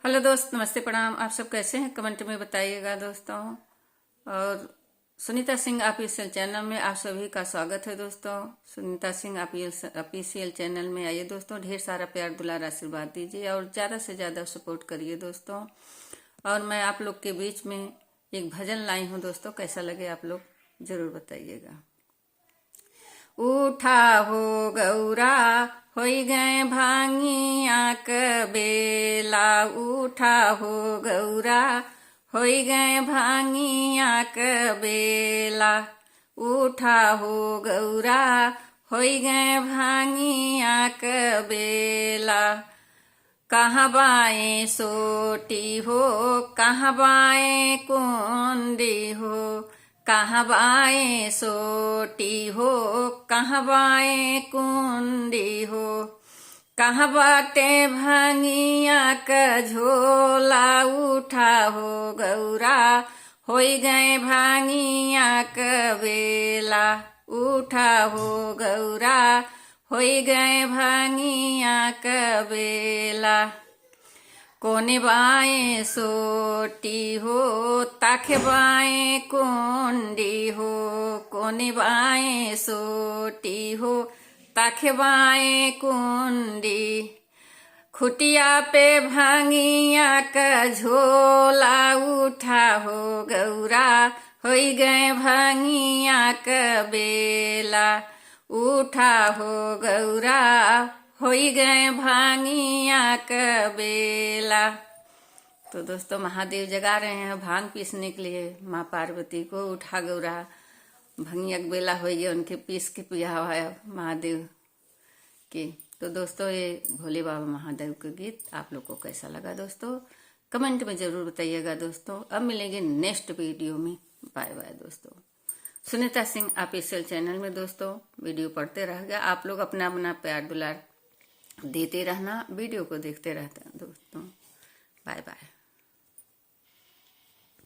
Hello दोस्त, नमस्ते, प्रणाम। आप सब कैसे हैं? कमेंट में बताइएगा दोस्तों। और सुनीता सिंह ऑफिशियल चैनल में आप सभी का स्वागत है दोस्तों। सुनीता सिंह ऑफिशियल चैनल में आइए दोस्तों, ढेर सारा प्यार दुलार आशीर्वाद दीजिए और ज़्यादा से ज़्यादा सपोर्ट करिए दोस्तों। और मैं आप लोग के बीच में एक भजन लाई हूँ दोस्तों, कैसा लगे आप लोग ज़रूर बताइएगा। उठा हो गौरा होई गए भांगिया बेला, उठा हो गौरा होई गए भांगिया बेला, उठा हो गौरा होई गए भांगिया बेला। कहाँ बाएं सोटी हो, कहाँ बाएं कुंडी हो, कहाँ बाएं सोटी हो, कहाँ बाएं कुंडी हो, कहाँ बाटे भांगिया का झोला, उठा हो गौरा होई गए भांगिया का बेला, उठा हो गौरा होई गए भांगिया का बेला। कोने बाएं सोटी हो, ताखे बाएं कुंडी हो, कोने बाएं सोटी हो, ताखे बाएं कुंडी। खुटिया पे भांगिया का झोला, उठा हो गौरा होई गए भांगिया का बेला, उठा हो गौरा होई गए भांगिया का बेला। तो दोस्तों, महादेव जगा रहे हैं भांग पीसने के लिए माँ पार्वती को। उठा गौरा भांगिया का बेला हो गया, उनके पीस के पिया हुआ है महादेव के। तो दोस्तों, ये भोले बाबा महादेव का गीत आप लोग को कैसा लगा दोस्तों, कमेंट में जरूर बताइएगा दोस्तों। अब मिलेंगे नेक्स्ट वीडियो में। बाय बाय दोस्तों। सुनीता सिंह ऑफिशियल चैनल में दोस्तों वीडियो पढ़ते रहेगा, आप लोग अपना अपना प्यार दुलार देते रहना, वीडियो को देखते रहते हैं दोस्तों। Bye bye.